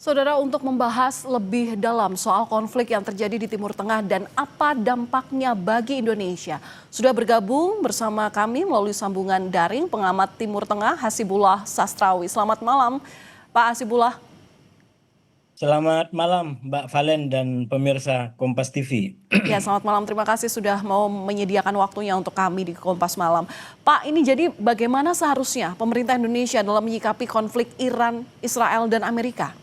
Saudara, untuk membahas lebih dalam soal konflik yang terjadi di Timur Tengah dan apa dampaknya bagi Indonesia, sudah bergabung bersama kami melalui sambungan daring pengamat Timur Tengah Hasibullah Sastrawi. Selamat malam, Pak Hasibullah. Selamat malam Mbak Valen dan pemirsa Kompas TV. Ya, selamat malam. Terima kasih sudah mau menyediakan waktunya untuk kami di Kompas Malam. Pak, ini jadi bagaimana seharusnya pemerintah Indonesia dalam menyikapi konflik Iran, Israel, dan Amerika?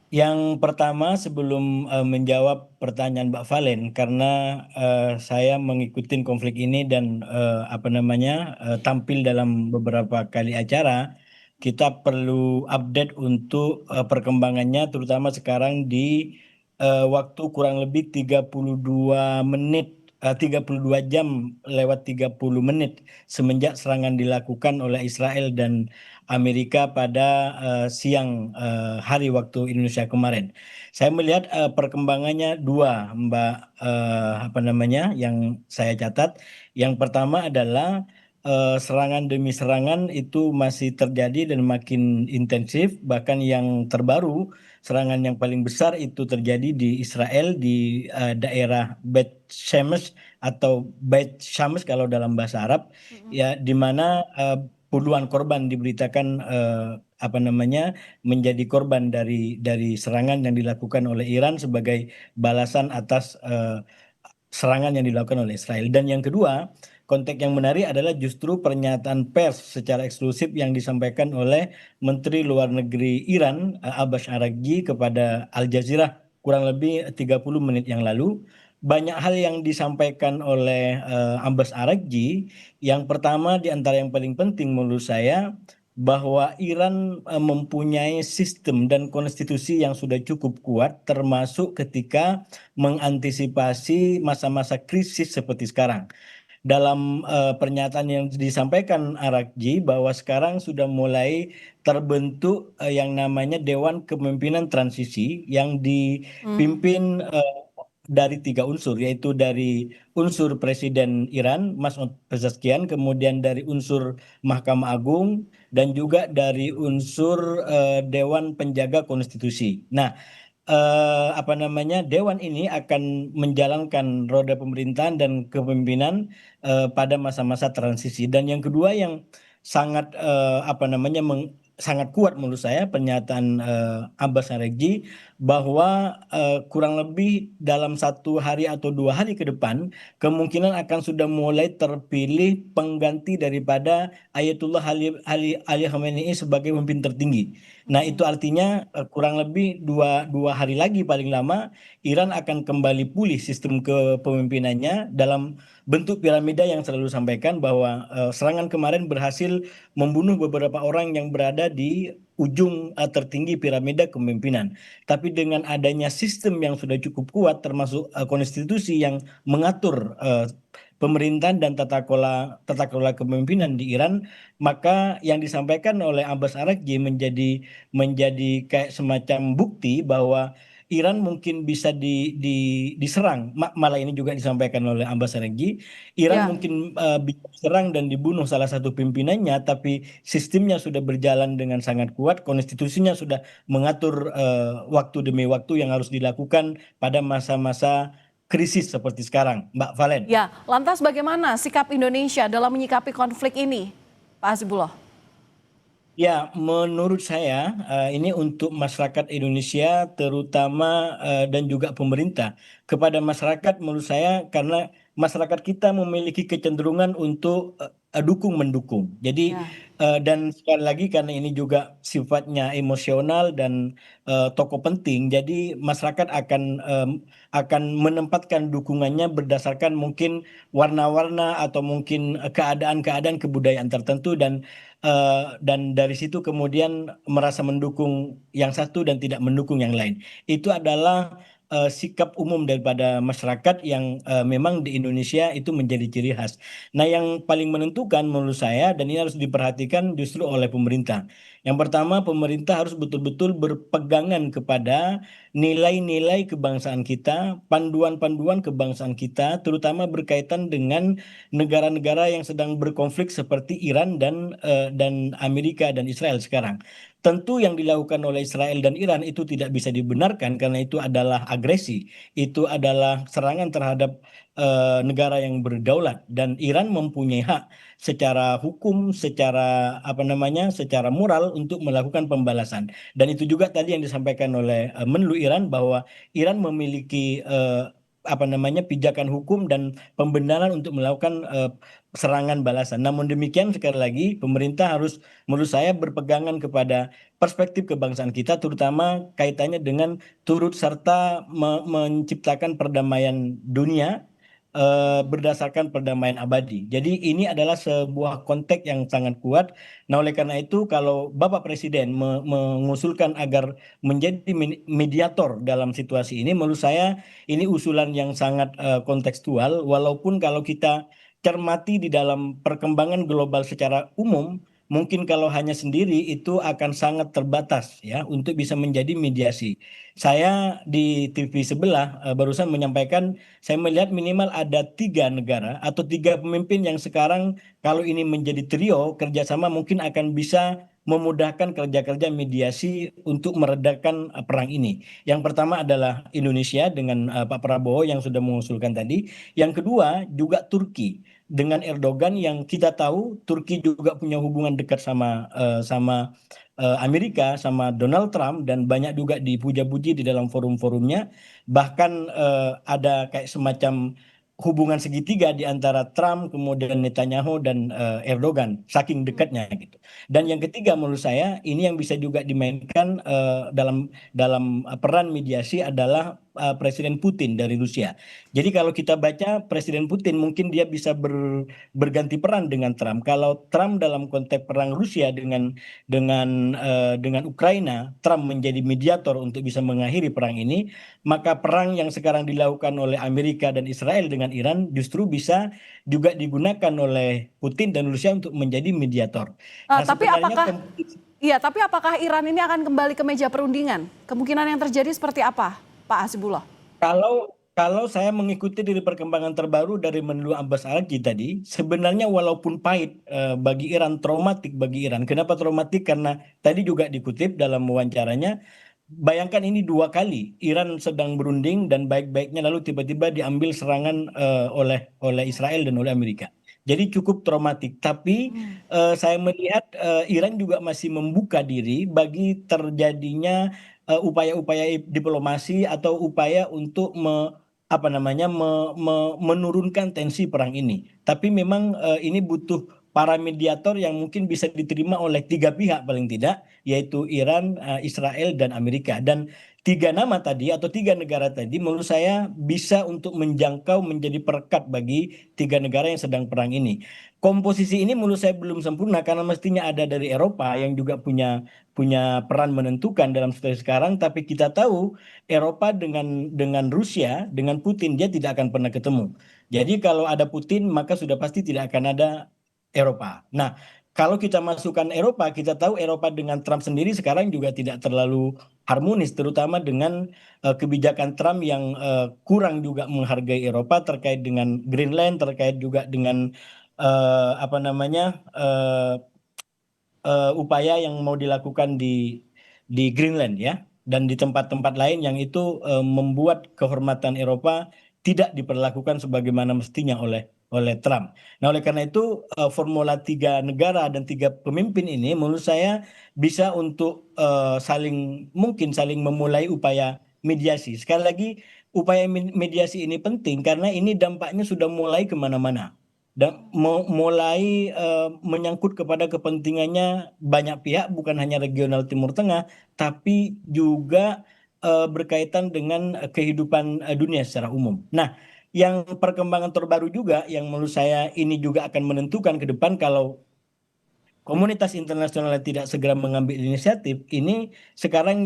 Yang pertama sebelum menjawab pertanyaan Mbak Valen, karena saya mengikuti konflik ini dan tampil dalam beberapa kali acara, kita perlu update untuk perkembangannya, terutama sekarang di waktu kurang lebih 32 menit, 32 jam lewat 30 menit semenjak serangan dilakukan oleh Israel dan Amerika pada siang hari waktu Indonesia kemarin. Saya melihat perkembangannya dua, Mbak, yang saya catat. Yang pertama adalah serangan demi serangan itu masih terjadi dan makin intensif. Bahkan yang terbaru, serangan yang paling besar itu terjadi di Israel di daerah Beit Shemesh atau Beit Shams kalau dalam bahasa Arab, ya, di mana puluhan korban diberitakan menjadi korban dari serangan yang dilakukan oleh Iran sebagai balasan atas serangan yang dilakukan oleh Israel. Dan yang kedua, konteks yang menarik adalah justru pernyataan pers secara eksklusif yang disampaikan oleh Menteri Luar Negeri Iran Abbas Araghchi kepada Al Jazeera kurang lebih 30 menit yang lalu. Banyak hal yang disampaikan oleh Abbas Araghchi. Yang pertama di antara yang paling penting menurut saya bahwa Iran mempunyai sistem dan konstitusi yang sudah cukup kuat, termasuk ketika mengantisipasi masa-masa krisis seperti sekarang. Dalam pernyataan yang disampaikan Araghchi bahwa sekarang sudah mulai terbentuk yang namanya Dewan Kepemimpinan Transisi yang dipimpin dari tiga unsur, yaitu dari unsur Presiden Iran Mas'ud Pezeshkian, kemudian dari unsur Mahkamah Agung, dan juga dari unsur Dewan Penjaga Konstitusi. Nah, Dewan ini akan menjalankan roda pemerintahan dan kepemimpinan pada masa-masa transisi. Dan yang kedua yang sangat sangat kuat menurut saya pernyataan Abbas Araghchi bahwa kurang lebih dalam 1 hari atau 2 hari ke depan kemungkinan akan sudah mulai terpilih pengganti daripada Ayatullah Ali Khamenei sebagai pemimpin tertinggi. Nah, itu artinya kurang lebih dua hari lagi paling lama Iran akan kembali pulih sistem kepemimpinannya dalam bentuk piramida yang selalu sampaikan bahwa serangan kemarin berhasil membunuh beberapa orang yang berada di ujung tertinggi piramida kepemimpinan. Tapi dengan adanya sistem yang sudah cukup kuat, termasuk konstitusi yang mengatur pemerintahan dan tata kelola kepemimpinan di Iran, maka yang disampaikan oleh Abbas Araghchi menjadi kayak semacam bukti bahwa Iran mungkin bisa diserang. Malah ini juga disampaikan oleh Abbas Araghchi, Iran Ya. mungkin bisa diserang dan dibunuh salah satu pimpinannya, tapi sistemnya sudah berjalan dengan sangat kuat, konstitusinya sudah mengatur waktu demi waktu yang harus dilakukan pada masa-masa krisis seperti sekarang, Mbak Valen. Ya, lantas bagaimana sikap Indonesia dalam menyikapi konflik ini, Pak Hasibullah? Ya, menurut saya ini untuk masyarakat Indonesia terutama dan juga pemerintah. Kepada masyarakat menurut saya karena masyarakat kita memiliki kecenderungan untuk dukung mendukung. Jadi Ya. dan sekali lagi karena ini juga sifatnya emosional dan tokoh penting, jadi masyarakat akan menempatkan dukungannya berdasarkan mungkin warna-warna atau mungkin keadaan-keadaan kebudayaan tertentu dan dari situ kemudian merasa mendukung yang satu dan tidak mendukung yang lain. Itu adalah sikap umum daripada masyarakat yang memang di Indonesia itu menjadi ciri khas. Nah, yang paling menentukan menurut saya dan ini harus diperhatikan justru oleh pemerintah. Yang pertama, pemerintah harus betul-betul berpegangan kepada nilai-nilai kebangsaan kita, panduan-panduan kebangsaan kita, terutama berkaitan dengan negara-negara yang sedang berkonflik seperti Iran dan Amerika dan Israel sekarang. Tentu yang dilakukan oleh Israel dan Iran itu tidak bisa dibenarkan karena itu adalah agresi, itu adalah serangan terhadap negara yang berdaulat dan Iran mempunyai hak secara hukum, secara apa namanya, secara moral untuk melakukan pembalasan. Dan itu juga tadi yang disampaikan oleh Menlu Iran bahwa Iran memiliki apa namanya pijakan hukum dan pembenaran untuk melakukan serangan balasan. Namun demikian sekali lagi pemerintah harus menurut saya berpegangan kepada perspektif kebangsaan kita terutama kaitannya dengan turut serta menciptakan perdamaian dunia berdasarkan perdamaian abadi. Jadi ini adalah sebuah konteks yang sangat kuat. Nah, oleh karena itu kalau Bapak Presiden mengusulkan agar menjadi mediator dalam situasi ini, menurut saya ini usulan yang sangat kontekstual. Walaupun kalau kita cermati di dalam perkembangan global secara umum, mungkin kalau hanya sendiri itu akan sangat terbatas ya untuk bisa menjadi mediasi. Saya di TV sebelah barusan menyampaikan saya melihat minimal ada 3 negara atau 3 pemimpin yang sekarang kalau ini menjadi trio kerjasama mungkin akan bisa memudahkan kerja-kerja mediasi untuk meredakan perang ini. Yang pertama adalah Indonesia dengan Pak Prabowo yang sudah mengusulkan tadi. Yang kedua juga Turki dengan Erdogan yang kita tahu Turki juga punya hubungan dekat sama Amerika sama Donald Trump dan banyak juga dipuja-puji di dalam forum-forumnya. Bahkan ada kayak semacam hubungan segitiga di antara Trump, kemudian Netanyahu dan Erdogan, saking dekatnya gitu. Dan yang ketiga menurut saya ini yang bisa juga dimainkan dalam dalam peran mediasi adalah Presiden Putin dari Rusia. Jadi kalau kita baca Presiden Putin mungkin dia bisa berganti peran dengan Trump. Kalau Trump dalam konteks perang Rusia dengan Ukraina, Trump menjadi mediator untuk bisa mengakhiri perang ini, maka perang yang sekarang dilakukan oleh Amerika dan Israel dengan Iran justru bisa juga digunakan oleh Putin dan Rusia untuk menjadi mediator. Nah, Tapi sebenarnya apakah Iya, tapi apakah Iran ini akan kembali ke meja perundingan? Kemungkinan yang terjadi seperti apa, Pak Hasibullah? kalau kalau saya mengikuti dari perkembangan terbaru dari Menlu Abbas Araqi tadi, sebenarnya walaupun pahit bagi Iran, traumatik bagi Iran. Kenapa traumatik? Karena tadi juga dikutip dalam wawancaranya, bayangkan ini 2 kali Iran sedang berunding dan baik-baiknya lalu tiba-tiba diambil serangan oleh Israel dan oleh Amerika. Jadi cukup traumatik. Tapi saya melihat Iran juga masih membuka diri bagi terjadinya upaya-upaya diplomasi atau upaya untuk apa namanya menurunkan tensi perang ini. Tapi memang ini butuh para mediator yang mungkin bisa diterima oleh 3 pihak paling tidak, yaitu Iran, Israel, dan Amerika. Dan 3 nama tadi atau 3 negara tadi menurut saya bisa untuk menjangkau menjadi perekat bagi 3 negara yang sedang perang ini. Komposisi ini menurut saya belum sempurna karena mestinya ada dari Eropa yang juga punya punya peran menentukan dalam situasi sekarang. Tapi kita tahu Eropa dengan Rusia, dengan Putin dia tidak akan pernah ketemu. Jadi kalau ada Putin maka sudah pasti tidak akan ada Eropa. Nah, kalau kita masukkan Eropa, kita tahu Eropa dengan Trump sendiri sekarang juga tidak terlalu harmonis, terutama dengan kebijakan Trump yang kurang juga menghargai Eropa terkait dengan Greenland, terkait juga dengan apa namanya upaya yang mau dilakukan di Greenland ya, dan di tempat-tempat lain yang itu membuat kehormatan Eropa tidak diperlakukan sebagaimana mestinya oleh Trump. Nah, oleh karena itu formula 3 negara dan 3 pemimpin ini menurut saya bisa untuk mungkin saling memulai upaya mediasi. Sekali lagi, upaya mediasi ini penting karena ini dampaknya sudah mulai kemana-mana dan mulai menyangkut kepada kepentingannya banyak pihak, bukan hanya regional Timur Tengah, tapi juga berkaitan dengan kehidupan dunia secara umum. Nah, yang perkembangan terbaru juga yang menurut saya ini juga akan menentukan ke depan kalau komunitas internasional tidak segera mengambil inisiatif, ini sekarang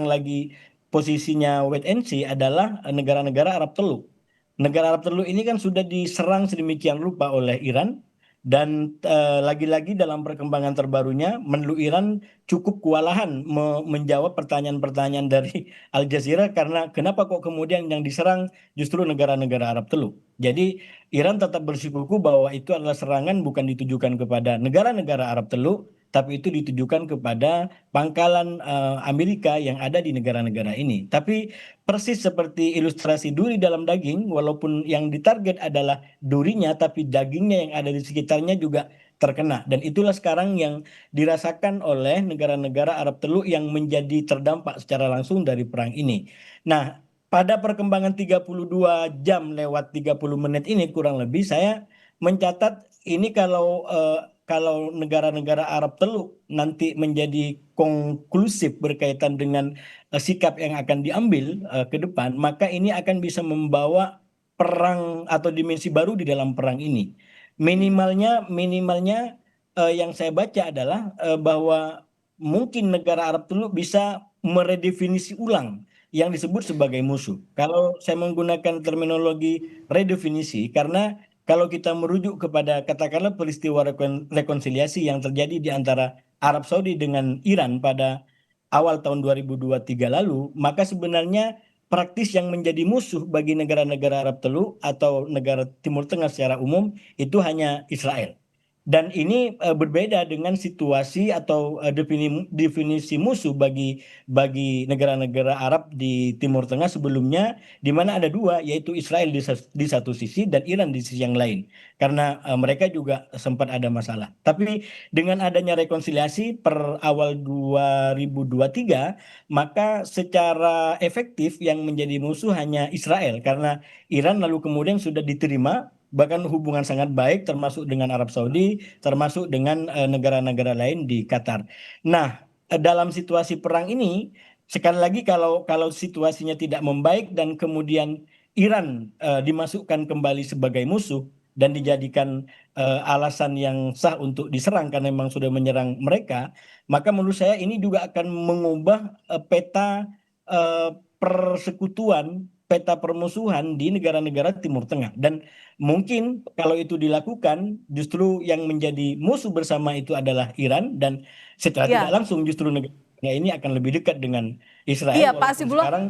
lagi posisinya wait and see adalah negara-negara Arab Teluk. Negara Arab Teluk ini kan sudah diserang sedemikian rupa oleh Iran Dan lagi-lagi dalam perkembangan terbarunya, menlu Iran cukup kewalahan menjawab pertanyaan-pertanyaan dari Al Jazeera karena kenapa kok kemudian yang diserang justru negara-negara Arab Teluk. Jadi Iran tetap bersikukuh bahwa itu adalah serangan bukan ditujukan kepada negara-negara Arab Teluk, tapi itu ditujukan kepada pangkalan Amerika yang ada di negara-negara ini. Tapi persis seperti ilustrasi duri dalam daging, walaupun yang ditarget adalah durinya, tapi dagingnya yang ada di sekitarnya juga terkena. Dan itulah sekarang yang dirasakan oleh negara-negara Arab Teluk yang menjadi terdampak secara langsung dari perang ini. Nah, pada perkembangan 32 jam lewat 30 menit ini kurang lebih saya mencatat ini kalau negara-negara Arab Teluk nanti menjadi konklusif berkaitan dengan sikap yang akan diambil ke depan, maka ini akan bisa membawa perang atau dimensi baru di dalam perang ini. Minimalnya yang saya baca adalah bahwa mungkin negara Arab Teluk bisa meredefinisi ulang yang disebut sebagai musuh. Kalau saya menggunakan terminologi redefinisi, karena kalau kita merujuk kepada katakanlah peristiwa rekonsiliasi yang terjadi di antara Arab Saudi dengan Iran pada awal tahun 2023 lalu, maka sebenarnya praktis yang menjadi musuh bagi negara-negara Arab Teluk atau negara Timur Tengah secara umum itu hanya Israel. Dan ini berbeda dengan situasi atau definisi musuh bagi negara-negara Arab di Timur Tengah sebelumnya, di mana ada dua, yaitu Israel di satu sisi dan Iran di sisi yang lain, karena mereka juga sempat ada masalah. Tapi dengan adanya rekonsiliasi per awal 2023, maka secara efektif yang menjadi musuh hanya Israel, karena Iran lalu kemudian sudah diterima bahkan hubungan sangat baik termasuk dengan Arab Saudi, termasuk dengan negara-negara lain di Qatar. Nah, dalam situasi perang ini sekali lagi kalau situasinya tidak membaik dan kemudian Iran dimasukkan kembali sebagai musuh dan dijadikan alasan yang sah untuk diserang karena memang sudah menyerang mereka, maka menurut saya ini juga akan mengubah peta persekutuan, peta permusuhan di negara-negara Timur Tengah. Dan mungkin kalau itu dilakukan, justru yang menjadi musuh bersama itu adalah Iran dan secara tidak Ya, langsung justru negara ini akan lebih dekat dengan Israel, iya Pak walaupun Hasibullah. sekarang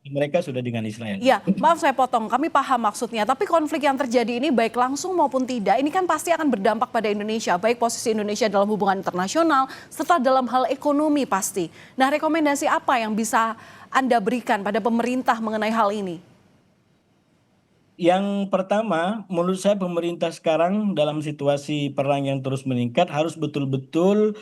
mereka sudah dengan Israel. Iya, maaf saya potong, kami paham maksudnya. Tapi konflik yang terjadi ini baik langsung maupun tidak, ini kan pasti akan berdampak pada Indonesia. Baik posisi Indonesia dalam hubungan internasional, serta dalam hal ekonomi pasti. Nah, rekomendasi apa yang bisa Anda berikan pada pemerintah mengenai hal ini? Yang pertama, menurut saya pemerintah sekarang dalam situasi perang yang terus meningkat harus betul-betul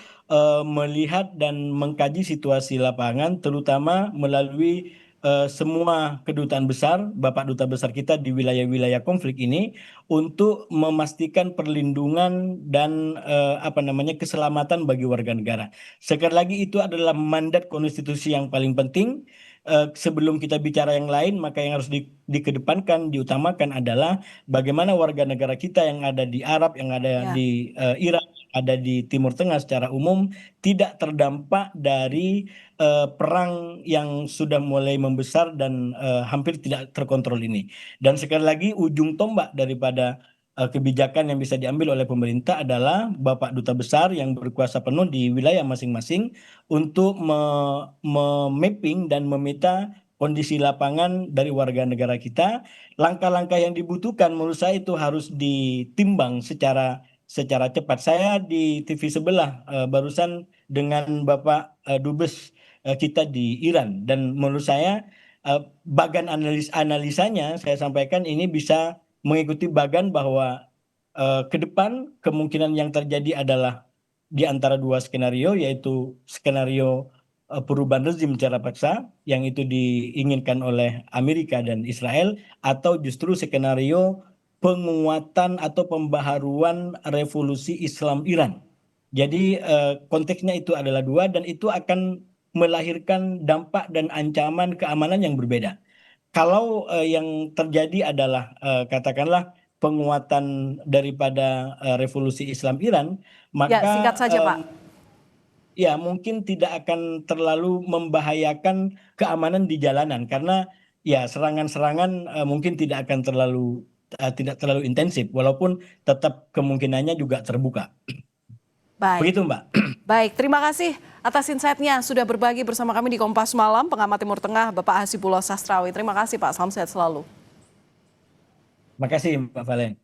melihat dan mengkaji situasi lapangan, terutama melalui semua kedutaan besar, Bapak Duta Besar kita di wilayah-wilayah konflik ini, untuk memastikan perlindungan dan apa namanya keselamatan bagi warga negara. Sekali lagi itu adalah mandat konstitusi yang paling penting. Sebelum kita bicara yang lain, maka yang harus dikedepankan, diutamakan adalah bagaimana warga negara kita yang ada di Arab, yang ada Ya. di Irak, ada di Timur Tengah secara umum tidak terdampak dari perang yang sudah mulai membesar dan hampir tidak terkontrol ini. Dan sekali lagi ujung tombak daripada kebijakan yang bisa diambil oleh pemerintah adalah Bapak Duta Besar yang berkuasa penuh di wilayah masing-masing untuk memapping dan memeta kondisi lapangan dari warga negara kita. Langkah-langkah yang dibutuhkan menurut saya itu harus ditimbang secara cepat. Saya di TV sebelah barusan dengan Bapak Dubes kita di Iran, dan menurut saya bagan analisanya saya sampaikan ini bisa mengikuti bagan bahwa ke depan kemungkinan yang terjadi adalah di antara dua skenario, yaitu skenario perubahan rezim secara paksa yang itu diinginkan oleh Amerika dan Israel, atau justru skenario penguatan atau pembaharuan revolusi Islam Iran. Jadi konteksnya itu adalah dua dan itu akan melahirkan dampak dan ancaman keamanan yang berbeda. Kalau yang terjadi adalah katakanlah penguatan daripada revolusi Islam Iran, Ya, singkat maka saja Pak. ya mungkin tidak akan terlalu membahayakan keamanan di jalanan karena ya serangan-serangan mungkin tidak akan terlalu tidak terlalu intensif, walaupun tetap kemungkinannya juga terbuka. Baik. Begitu, Mbak. Baik, terima kasih atas insight-nya sudah berbagi bersama kami di Kompas Malam, pengamat Timur Tengah Bapak Hasibullah Sastrawi. Terima kasih Pak, salam sehat selalu. Terima kasih, Mbak Valen.